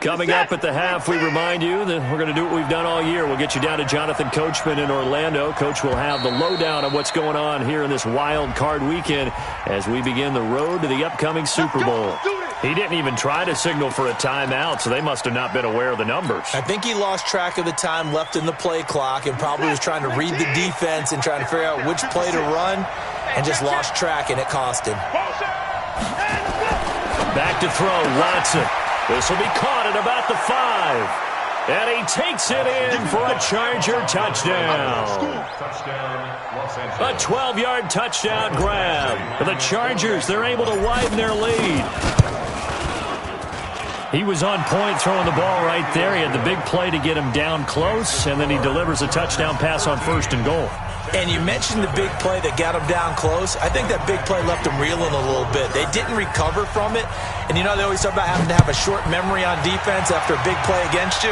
Coming up at the half, we remind you that we're going to do what we've done all year. We'll get you down to Jonathan Coachman in Orlando. Coach will have the lowdown of what's going on here in this wild card weekend as we begin the road to the upcoming Super Bowl. He didn't even try to signal for a timeout, so they must have not been aware of the numbers. I think he lost track of the time left in the play clock and probably was trying to read the defense and trying to figure out which play to run and just lost track, and it cost him. Back to throw, Watson. This will be caught at about the 5. And he takes it in for a Charger touchdown. A 12-yard touchdown grab. For the Chargers, they're able to widen their lead. He was on point throwing the ball right there. He had the big play to get him down close, and then he delivers a touchdown pass on 1st and goal. And you mentioned the big play that got him down close. I think that big play left him reeling a little bit. They didn't recover from it. And, you know, they always talk about having to have a short memory on defense after a big play against you.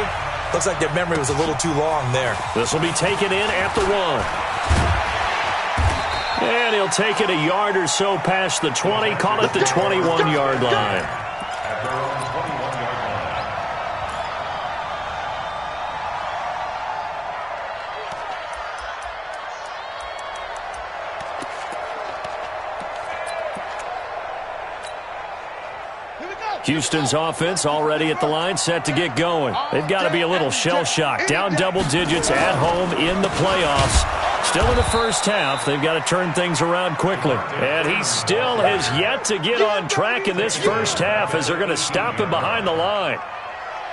Looks like their memory was a little too long there. This will be taken in at the 1. And he'll take it a yard or so past the 20. Call it the 21-yard line. Houston's offense already at the line, set to get going. They've got to be a little shell-shocked. Down double digits at home in the playoffs. Still in the first half. They've got to turn things around quickly. And he still has yet to get on track in this first half as they're going to stop him behind the line.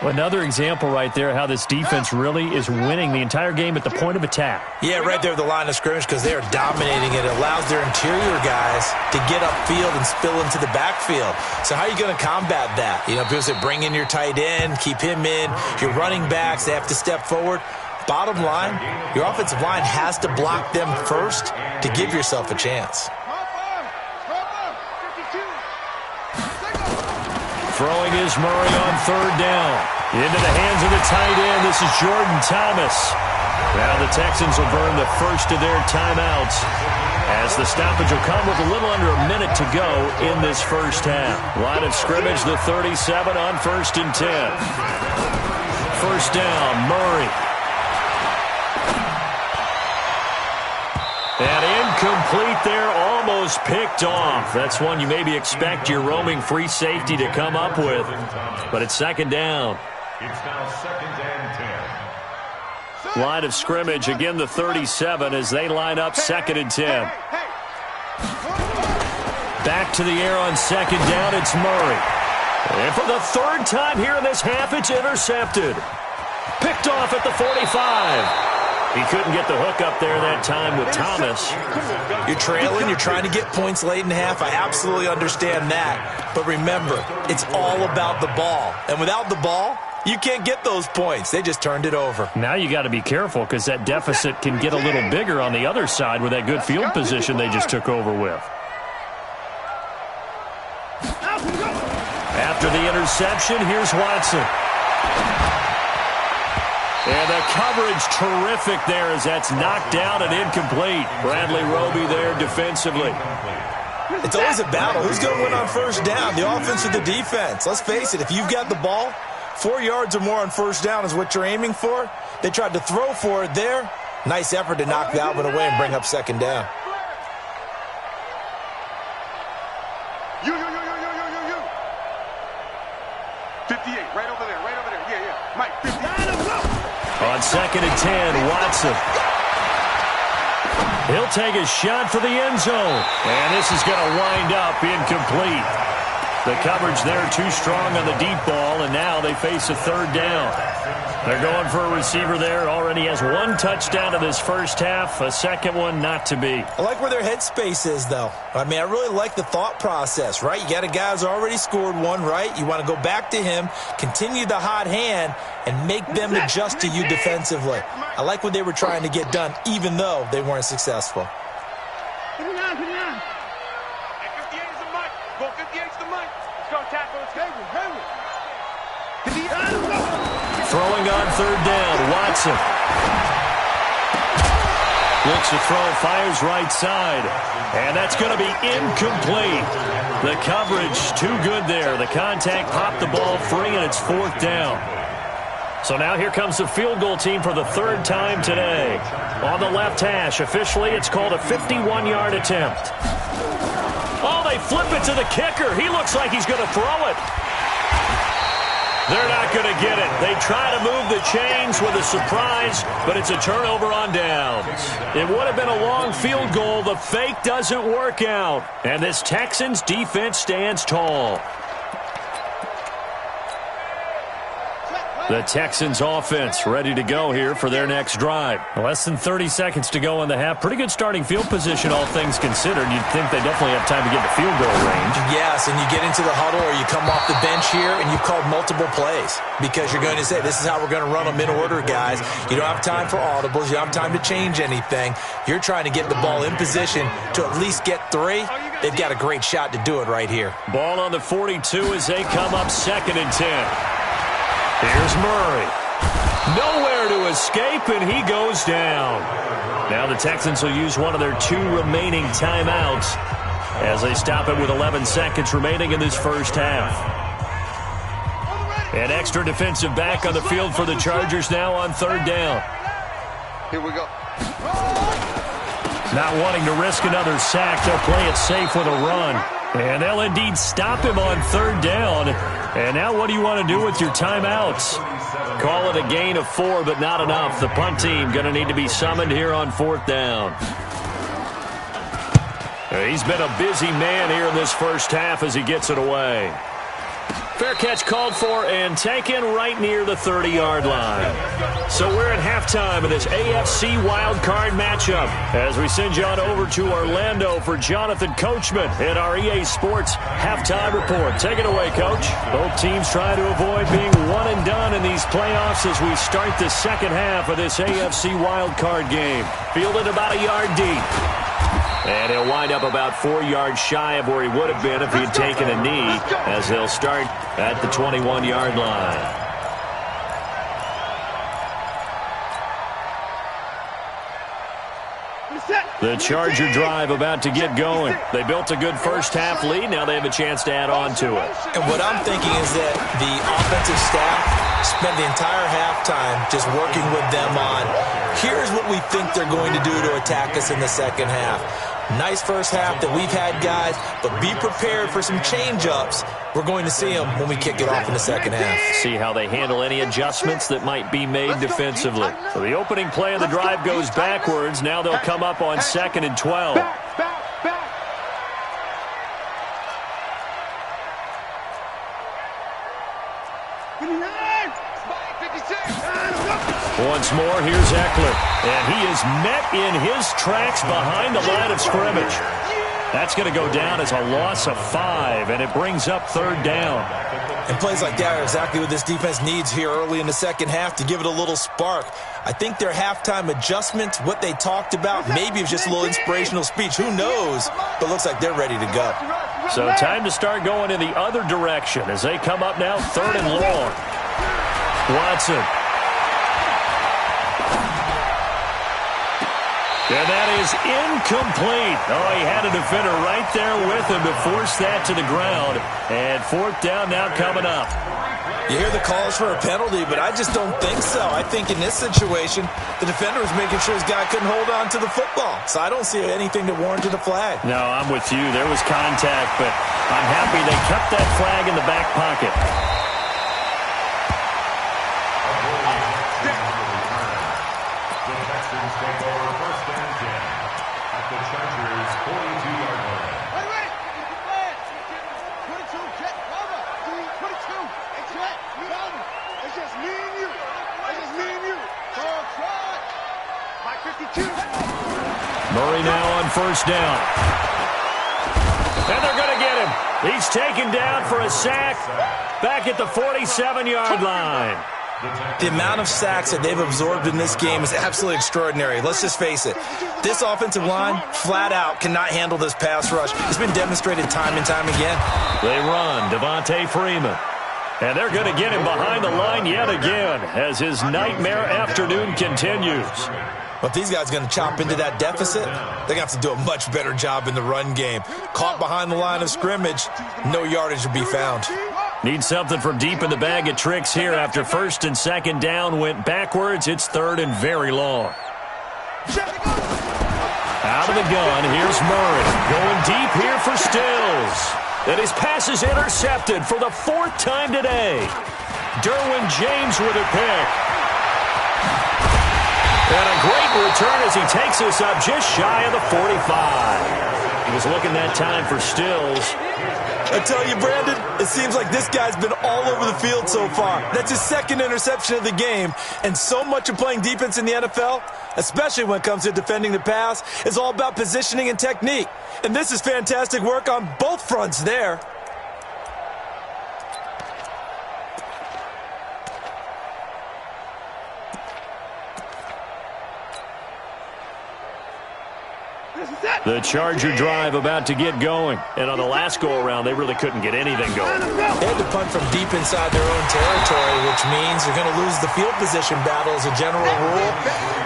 Another example right there how this defense really is winning the entire game at the point of attack. Yeah, right there at the line of scrimmage because they are dominating it. It allows their interior guys to get upfield and spill into the backfield. So how are you going to combat that? You know, people say bring in your tight end, keep him in. Your running backs, they have to step forward. Bottom line, your offensive line has to block them first to give yourself a chance. Throwing is Murray on 3rd down. Into the hands of the tight end. This is Jordan Thomas. Now the Texans will burn the first of their timeouts as the stoppage will come with a little under a minute to go in this first half. Line of scrimmage, the 37 on 1st and 10. First down, Murray. And incomplete there, almost picked off. That's one you maybe expect your roaming free safety to come up with. But it's 2nd down. It's now 2nd and 10. Line of scrimmage, again the 37 as they line up 2nd and 10. Back to the air on 2nd down, it's Murray. And for the 3rd time here in this half, it's intercepted. Picked off at the 45. He couldn't get the hook up there that time with Thomas. You're trailing. You're trying to get points late in the half. I absolutely understand that. But remember, it's all about the ball. And without the ball, you can't get those points. They just turned it over. Now you got to be careful because that deficit can get a little bigger on the other side with that good field position they just took over with. After the interception, here's Watson. And the coverage terrific there as that's knocked down and incomplete. Bradley Roby there defensively. It's always a battle. Who's going to win on 1st down, the offense or the defense? Let's face it, if you've got the ball, 4 yards or more on 1st down is what you're aiming for. They tried to throw for it there. Nice effort to knock Dalvin away and bring up 2nd down. 58, right over there. Yeah. Mike, 58. On 2nd and 10, Watson. He'll take a shot for the end zone. And this is going to wind up incomplete. The coverage there too strong on the deep ball, and now they face a 3rd down. They're going for a receiver there. Already has 1 touchdown in this first half, a 2nd one not to be. I like where their headspace is, though. I mean, I really like the thought process, right? You got a guy who's already scored 1, right? You want to go back to him, continue the hot hand, and make them adjust to you defensively. I like what they were trying to get done, even though they weren't successful. 59. 58 is the mic. Go 58 is the mic. Let's go tackle. Let's go. Throwing on 3rd down, Watson. Looks to throw, fires right side. And that's going to be incomplete. The coverage too good there. The contact popped the ball free, and it's 4th down. So now here comes the field goal team for the 3rd time today. On the left hash, officially it's called a 51-yard attempt. Oh, they flip it to the kicker. He looks like he's going to throw it. They're not going to get it. They try to move the chains with a surprise, but it's a turnover on downs. It would have been a long field goal. The fake doesn't work out. And this Texans defense stands tall. The Texans offense ready to go here for their next drive. Less than 30 seconds to go in the half. Pretty good starting field position, all things considered. You'd think they definitely have time to get to field goal range. Yes, and you get into the huddle or you come off the bench here and you've called multiple plays because you're going to say, this is how we're going to run them in order, guys. You don't have time for audibles. You don't have time to change anything. You're trying to get the ball in position to at least get 3. They've got a great shot to do it right here. Ball on the 42 as they come up 2nd and 10. Here's Murray. Nowhere to escape, and he goes down. Now the Texans will use one of their 2 remaining timeouts as they stop it with 11 seconds remaining in this first half. An extra defensive back on the field for the Chargers now on 3rd down. Here we go. Not wanting to risk another sack, they'll play it safe with a run. And they'll indeed stop him on 3rd down. And now what do you want to do with your timeouts? Call it a gain of 4, but not enough. The punt team going to need to be summoned here on 4th down. He's been a busy man here in this first half as he gets it away. Fair catch called for and taken right near the 30-yard line. So we're at halftime of this AFC wildcard matchup as we send you on over to Orlando for Jonathan Coachman in our EA Sports halftime report. Take it away, Coach. Both teams trying to avoid being one and done in these playoffs as we start the second half of this AFC wildcard game. Fielded about a yard deep. And he'll wind up about 4 yards shy of where he would have been if he had taken a knee as they'll start at the 21-yard line. The Charger drive about to get going. They built a good first-half lead. Now they have a chance to add on to it. And what I'm thinking is that the offensive staff spent the entire halftime just working with them on, here's what we think they're going to do to attack us in the second half. Nice first half that we've had, guys, but be prepared for some change-ups. We're going to see them when we kick it off in the second half. See how they handle any adjustments that might be made defensively. So the opening play of the drive goes backwards. Now they'll come up on 2nd and 12. Once more, here's Eckler. And he is met in his tracks behind the line of scrimmage. That's going to go down as a loss of 5, and it brings up 3rd down. And plays like that are exactly what this defense needs here early in the second half to give it a little spark. I think their halftime adjustments, what they talked about, maybe it was just a little inspirational speech. Who knows? But it looks like they're ready to go. So time to start going in the other direction as they come up now 3rd and long. Watson. And that is incomplete. Oh, he had a defender right there with him to force that to the ground. And 4th down now coming up. You hear the calls for a penalty, but I just don't think so. I think in this situation, the defender was making sure his guy couldn't hold on to the football. So I don't see anything that warranted a flag. No, I'm with you. There was contact, but I'm happy they kept that flag in the back pocket. Murray now on 1st down. And they're going to get him. He's taken down for a sack back at the 47-yard line. The amount of sacks that they've absorbed in this game is absolutely extraordinary. Let's just face it. This offensive line, flat out, cannot handle this pass rush. It's been demonstrated time and time again. They run Devontae Freeman. And they're going to get him behind the line yet again as his nightmare afternoon continues. Well, if these guys are going to chop into that deficit, they're going to have to do a much better job in the run game. Caught behind the line of scrimmage, no yardage to be found. Need something from deep in the bag of tricks here. After first and second down went backwards, it's third and very long. Out of the gun, here's Murray. Going deep here for Stills. And his pass is intercepted for the fourth time today. Derwin James with a pick. And a great return as he takes us up just shy of the 45. He was looking that time for Stills. I tell you, Brandon, it seems like this guy's been all over the field so far. That's his second interception of the game. And so much of playing defense in the NFL, especially when it comes to defending the pass, is all about positioning and technique. And this is fantastic work on both fronts there. The Charger drive about to get going. And on the last go-around, they really couldn't get anything going. They had to punt from deep inside their own territory, which means they're going to lose the field position battle as a general rule.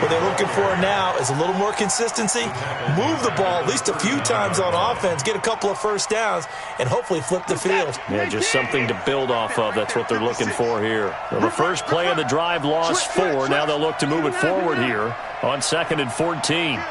What they're looking for now is a little more consistency, move the ball at least a few times on offense, get a couple of first downs, and hopefully flip the field. Yeah, just something to build off of. That's what they're looking for here. Well, the first play of the drive lost 4. Now they'll look to move it forward here on 2nd and 14.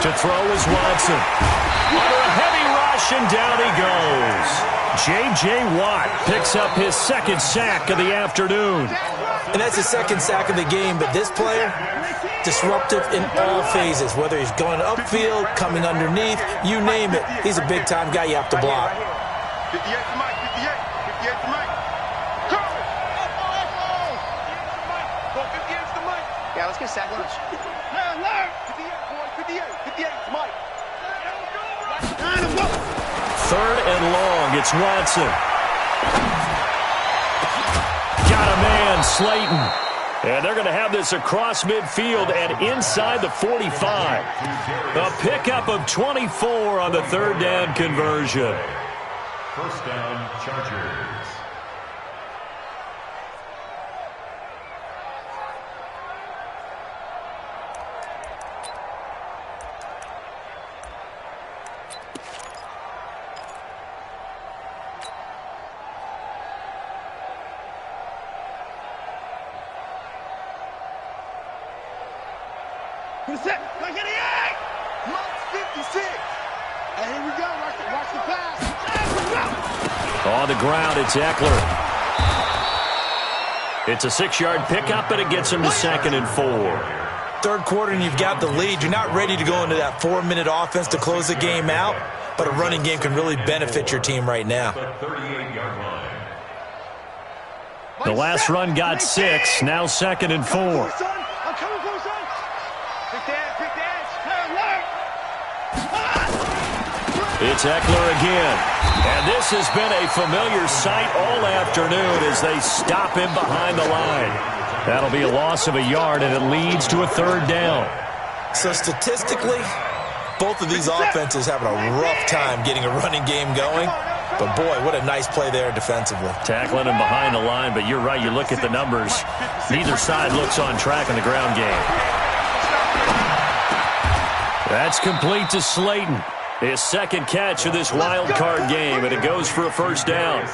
To throw is Watson. Under a heavy rush, and down he goes. J.J. Watt picks up his second sack of the afternoon. And that's his second sack of the game, but this player, disruptive in all phases, whether he's going upfield, coming underneath, you name it. He's a big-time guy you have to block. 58 to Mike, 58 to Mike. Yeah, let's get sack lunch. 58 to Mike. Third and long, it's Watson. Got a man, Slayton. And they're going to have this across midfield and inside the 45. A pickup of 24 on the third down conversion. First down, Chargers. On the ground, it's Eckler. It's a 6-yard pickup, and it gets him to 2nd and 4. Third quarter, and you've got the lead. You're not ready to go into that 4-minute offense to close the game out, but a running game can really benefit your team right now. The last run got 6, now 2nd and 4. It's Eckler again. And this has been a familiar sight all afternoon as they stop him behind the line. That'll be a loss of a yard, and it leads to a third down. So statistically, both of these offenses having a rough time getting a running game going. But, boy, what a nice play there defensively. Tackling him behind the line, but you're right. You look at the numbers. Neither side looks on track in the ground game. That's complete to Slayton. His second catch of this wild card game, and it goes for a first down.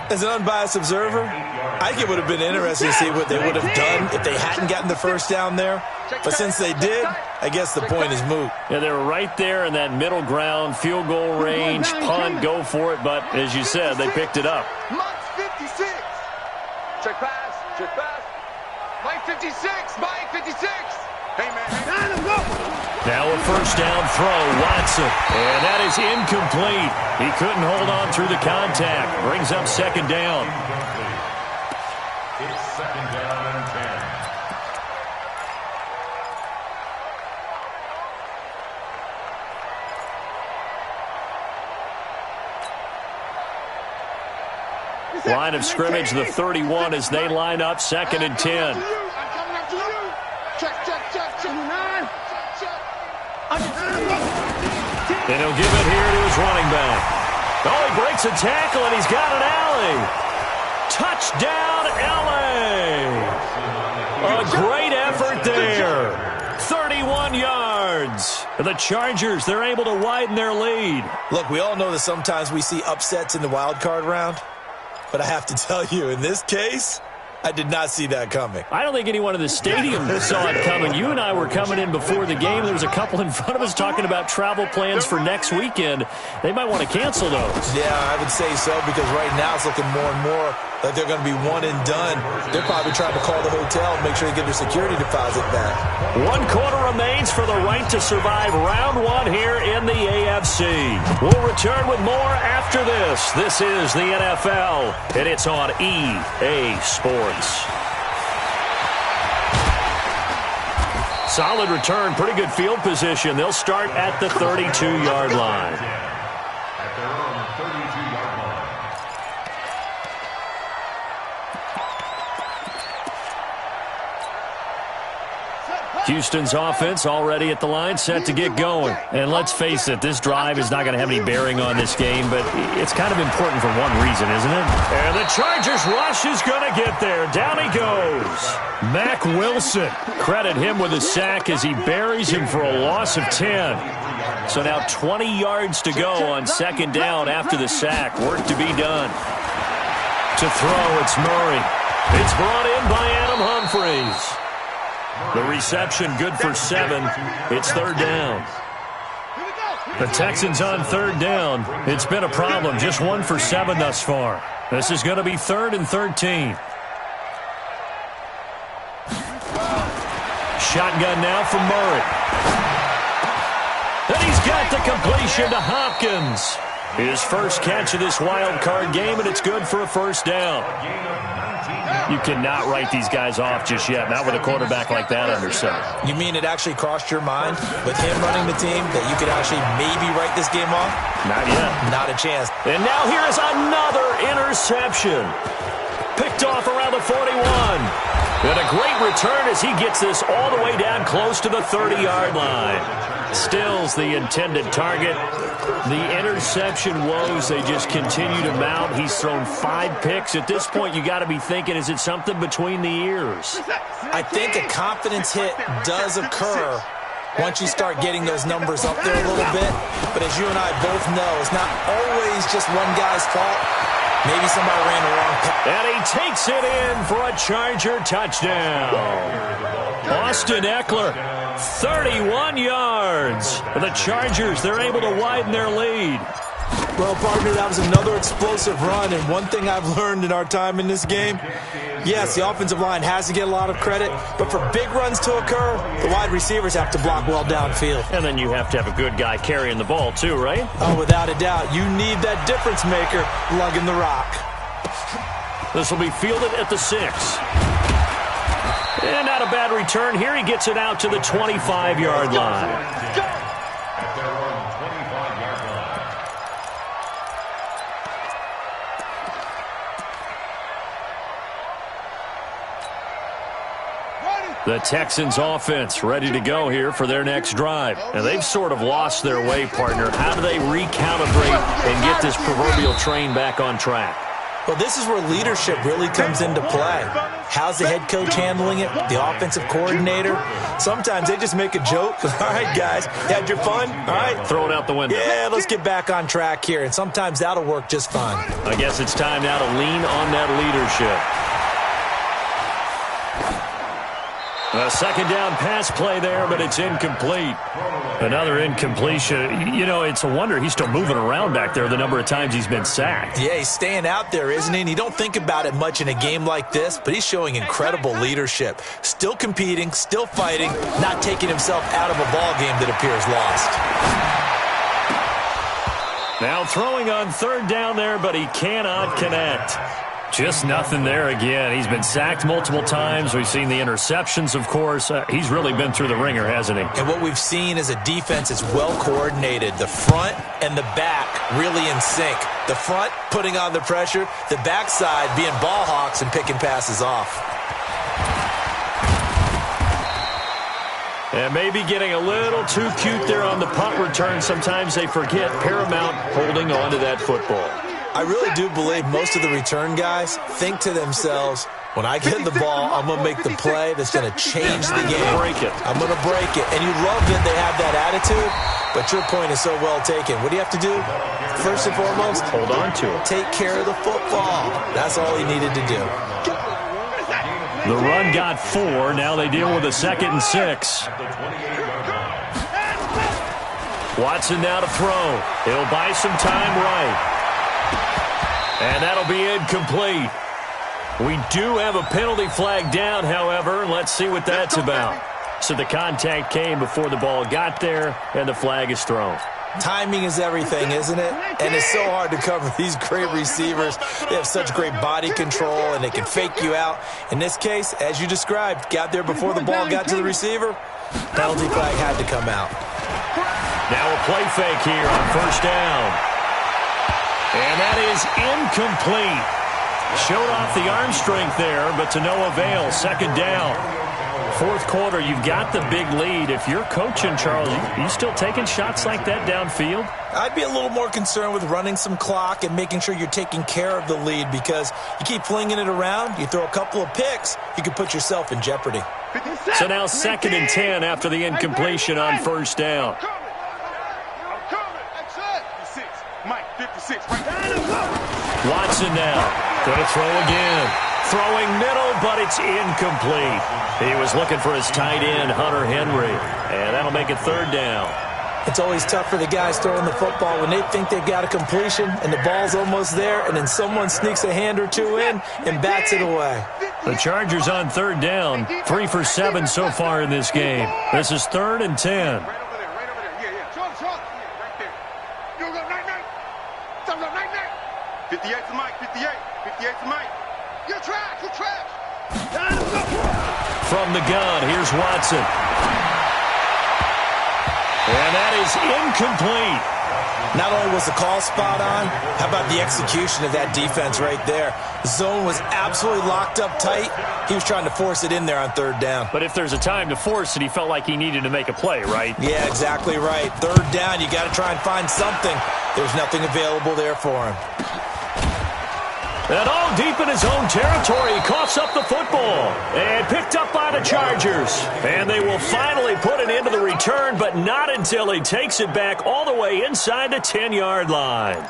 As an unbiased observer, I think it would have been interesting to see what they would have done if they hadn't gotten the first down there. But since they did, I guess the point is moot. Yeah, they were right there in that middle ground, field goal range, punt, go for it. But as you said, they picked it up. Mike's 56. Check pass. Check pass. Mike 56. Mike 56. Hey, man. Now a first down throw, Watson. And that is incomplete. He couldn't hold on through the contact. Brings up second down. It's 2nd down and 10. Line of scrimmage, the 31 as they line up 2nd and 10. I'm coming up to you. Check, check, check, check. And he'll give it here to his running back. Oh, he breaks a tackle, and he's got an alley. Touchdown, L.A. A great effort there. 31 yards. The Chargers, they're able to widen their lead. Look, we all know that sometimes we see upsets in the wild card round. But I have to tell you, in this case, I did not see that coming. I don't think anyone in the stadium saw it coming. You and I were coming in before the game. There was a couple in front of us talking about travel plans for next weekend. They might want to cancel those. Yeah, I would say so, because right now it's looking more and more like they're going to be one and done. They're probably trying to call the hotel and make sure they get their security deposit back. 1 quarter remains for the right to survive round 1 here in the AFC. We'll return with more after this. This is the NFL, and it's on EA Sports. Solid return, pretty good field position. They'll start at the 32-yard line. At their own 32-yard line. Houston's offense already at the line, set to get going. And let's face it, this drive is not going to have any bearing on this game, but it's kind of important for one reason, isn't it? And the Chargers rush is going to get there. Down he goes. Mack Wilson. Credit him with a sack as he buries him for a loss of 10. So now 20 yards to go on second down after the sack. Work to be done. To throw, it's Murray. It's brought in by Adam Humphries. The reception good for 7. It's third down. The Texans on third down. It's been a problem. Just 1 for 7 thus far. This is going to be 3rd and 13. Shotgun now from Murray. And he's got the completion to Hopkins. His first catch of this wild card game, and it's good for a first down. You cannot write these guys off just yet, not with a quarterback like that under center. You mean it actually crossed your mind with him running the team that you could actually maybe write this game off? Not yet. Not a chance. And now here is another interception. Picked off around the 41. And a great return as he gets this all the way down close to the 30-yard line. Stills the intended target. The interception woes, they just continue to mount. He's thrown 5 picks. At this point, you got to be thinking, is it something between the ears? I think a confidence hit does occur once you start getting those numbers up there a little bit. But as you and I both know, it's not always just one guy's fault. Maybe somebody ran the wrong pass. And he takes it in for a Charger touchdown. Austin Eckler, 31 yards. The Chargers, they're able to widen their lead. Well, partner, that was another explosive run, and one thing I've learned in our time in this game, yes, the offensive line has to get a lot of credit, but for big runs to occur, the wide receivers have to block well downfield. And then you have to have a good guy carrying the ball too, right? Oh, without a doubt. You need that difference maker lugging the rock. This will be fielded at the 6. And not a bad return here. He gets it out to the 25-yard line. At their own 25-yard line. The Texans offense ready to go here for their next drive. And they've sort of lost their way, partner. How do they recalibrate and get this proverbial train back on track? Well, this is where leadership really comes into play. How's the head coach handling it? The offensive coordinator? Sometimes they just make a joke. All right, guys, you had your fun? All right. Throw it out the window. Yeah, let's get back on track here. And sometimes that'll work just fine. I guess it's time now to lean on that leadership. A second down pass play there, but it's incomplete. Another incompletion. You know, it's a wonder he's still moving around back there the number of times he's been sacked. Yeah, he's staying out there, isn't he? And you don't think about it much in a game like this, but he's showing incredible leadership. Still competing, still fighting, not taking himself out of a ball game that appears lost. Now throwing on third down there, but he cannot connect. Just nothing there again. He's been sacked multiple times. We've seen the interceptions, of course. He's really been through the ringer, hasn't he? And what we've seen is a defense that's well coordinated. The front and the back really in sync. The front putting on the pressure. The backside being ball hawks and picking passes off. And maybe getting a little too cute there on the punt return. Sometimes they forget paramount holding on to that football. I really do believe most of the return guys think to themselves, when I get the ball, I'm going to make the play that's going to change the game. Break it. I'm going to break it. And you love that they have that attitude, but your point is so well taken. What do you have to do? First and foremost, hold on to it. Take care of the football. That's all he needed to do. The run got 4. Now they deal with a 2nd and 6. Watson now to throw. He'll buy some time right. And that'll be incomplete. We do have a penalty flag down, however. Let's see what that's about. So the contact came before the ball got there, and the flag is thrown. Timing is everything, isn't it? And it's so hard to cover these great receivers. They have such great body control, and they can fake you out. In this case, as you described, got there before the ball got to the receiver. Penalty flag had to come out. Now a play fake here on first down. And that is incomplete. Showed off the arm strength there, but to no avail. 2nd down. 4th quarter, you've got the big lead. If you're coaching, Charles, you still taking shots like that downfield? I'd be a little more concerned with running some clock and making sure you're taking care of the lead, because you keep flinging it around, you throw a couple of picks, you can put yourself in jeopardy. So now 2nd and 10 after the incompletion on first down. Watson now going to throw again. Throwing middle, but it's incomplete. He was looking for his tight end, Hunter Henry, and that'll make it 3rd down. It's always tough for the guys throwing the football when they think they've got a completion and the ball's almost there, and then someone sneaks a hand or two in and bats it away. The Chargers on 3rd down, 3 for 7 so far in this game. This is 3rd and 10. Right over there. Yeah. Right there. You go, night. 58 to Mike, 58 to Mike. You're trash. From the gun, here's Watson. And that is incomplete. Not only was the call spot on, how about the execution of that defense right there? The zone was absolutely locked up tight. He was trying to force it in there on 3rd down. But if there's a time to force it, he felt like he needed to make a play, right? Yeah, exactly right. 3rd down, you got to try and find something. There's nothing available there for him. And all deep in his own territory, he coughs up the football. And picked up by the Chargers. And they will finally put it into the return, but not until he takes it back all the way inside the 10-yard line.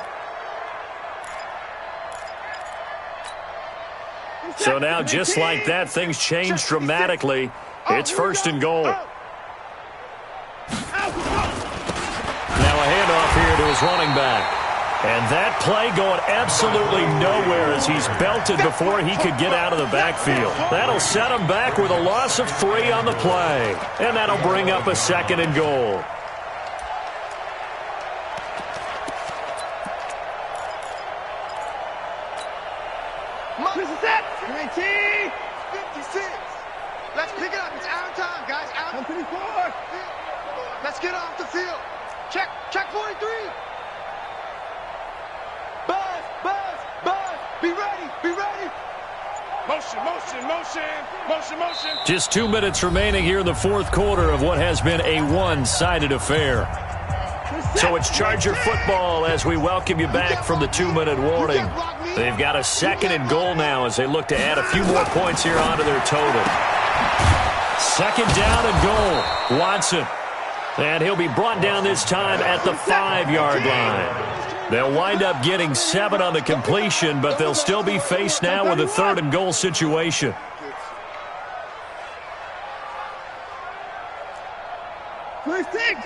So now, just like that, things change dramatically. It's 1st and goal. Now a handoff here to his running back. And that play going absolutely nowhere as he's belted before he could get out of the backfield. That'll set him back with a loss of 3 on the play. And that'll bring up a 2nd and goal. This is it. 56. Let's pick it up. It's out of time, guys. Out of 54. Let's get off the field. Check 43. Buzz. Be ready. Motion. Just 2 minutes remaining here in the 4th quarter of what has been a one-sided affair. So it's Charger football as we welcome you back from the 2-minute warning. They've got a 2nd and goal now as they look to add a few more points here onto their total. 2nd down and goal. Watson. And he'll be brought down this time at the 5-yard line. They'll wind up getting 7 on the completion, but they'll still be faced now with a 3rd and goal situation. First thing.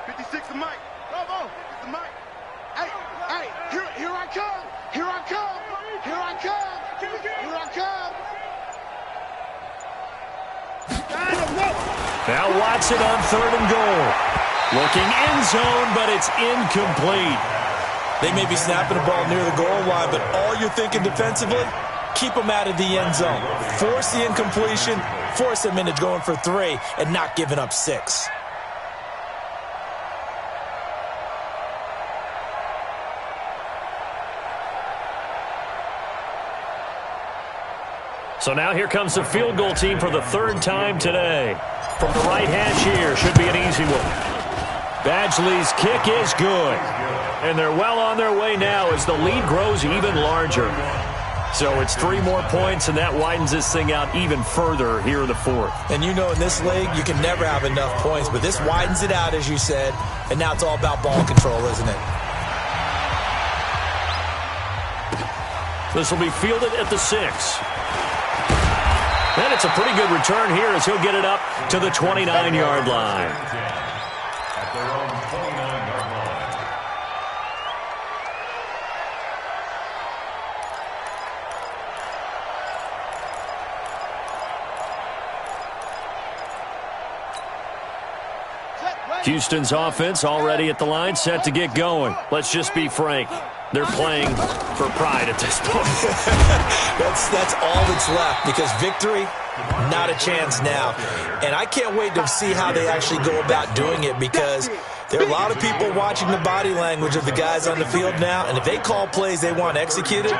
56 to Mike. Bravo. It's the Mike. Hey, here I come. Now Watson on 3rd and goal. Looking end zone, but it's incomplete. They may be snapping the ball near the goal line, but all you're thinking defensively, keep them out of the end zone. Force the incompletion, force them into going for 3, and not giving up 6. So now here comes the field goal team for the third time today. From the right hash here, should be an easy one. Badgley's kick is good. And they're well on their way now as the lead grows even larger. So it's 3 more points, and that widens this thing out even further here in the fourth. And you know in this league, you can never have enough points, but this widens it out, as you said, and now it's all about ball control, isn't it? This will be fielded at the 6. And it's a pretty good return here as he'll get it up to the 29-yard line. At their own 29-yard line. Houston's offense already at the line, set to get going. Let's just be frank. They're playing for pride at this point. That's all that's left, because victory, not a chance now. And I can't wait to see how they actually go about doing it, because there are a lot of people watching the body language of the guys on the field now, and if they call plays they want executed,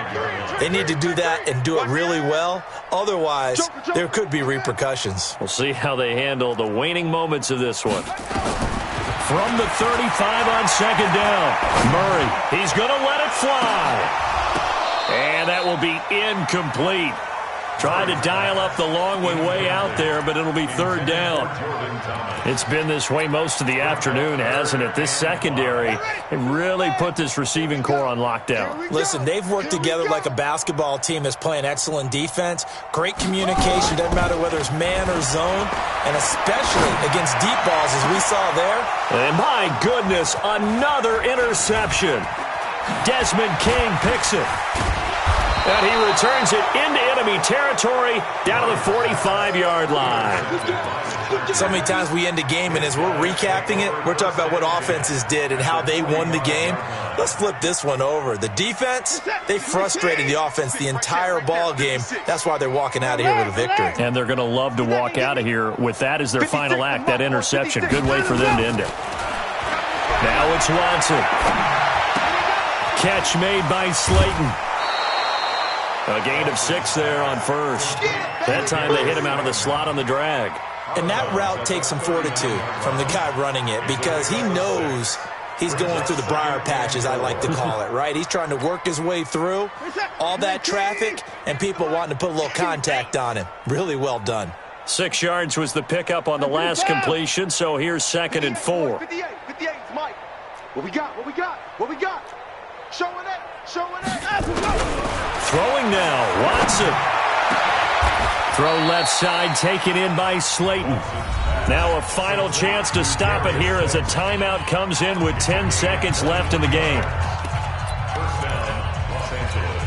they need to do that and do it really well. Otherwise, there could be repercussions. We'll see how they handle the waning moments of this one. From the 35 on second down, Murray, he's going to let it fly. And that will be incomplete. Trying to dial up the long way out there, but it'll be third down. It's been this way most of the afternoon, hasn't it? This secondary, it really put this receiving core on lockdown. Listen, they've worked together like a basketball team that's playing excellent defense. Great communication, doesn't matter whether it's man or zone, and especially against deep balls as we saw there. And my goodness, another interception. Desmond King picks it. And he returns it into enemy territory down to the 45-yard line. So many times we end a game, and as we're recapping it, we're talking about what offenses did and how they won the game. Let's flip this one over. The defense, they frustrated the offense the entire ball game. That's why they're walking out of here with a victory. And they're going to love to walk out of here with that as their final act, that interception. Good way for them to end it. Now it's Watson. Catch made by Slayton. A gain of 6 there on first. That time they hit him out of the slot on the drag. And that route takes some fortitude from the guy running it, because he knows he's going through the briar patch, as I like to call it, right? He's trying to work his way through all that traffic and people wanting to put a little contact on him. Really well done. 6 yards was the pickup on the last completion, so here's 2nd and 4. 58, Mike. What we got? Showing it. Throwing now, Watson. Throw left side, taken in by Slayton. Now a final chance to stop it here as a timeout comes in with 10 seconds left in the game. First down, Los Angeles.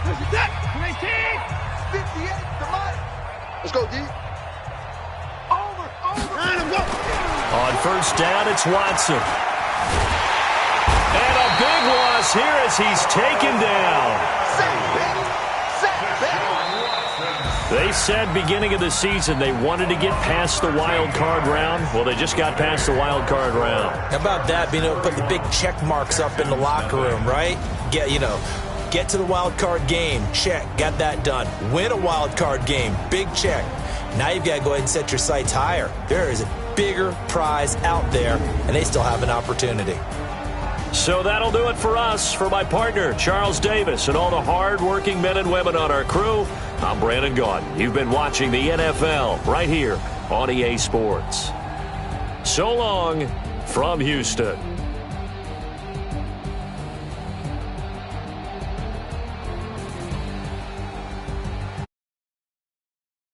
This is it. 58 to Mike. Let's go, D. Over. Line him, go. On first down, it's Watson. And a big loss here as he's taken down. They said beginning of the season they wanted to get past the wild card round. Well, they just got past the wild card round. How about that, being able to put the big check marks up in the locker room, right? Get to the wild card game, check, got that done. Win a wild card game, big check. Now you've got to go ahead and set your sights higher. There is a bigger prize out there, and they still have an opportunity. So that'll do it for us. For my partner, Charles Davis, and all the hard-working men and women on our crew, I'm Brandon Gaudin. You've been watching the NFL right here on EA Sports. So long from Houston.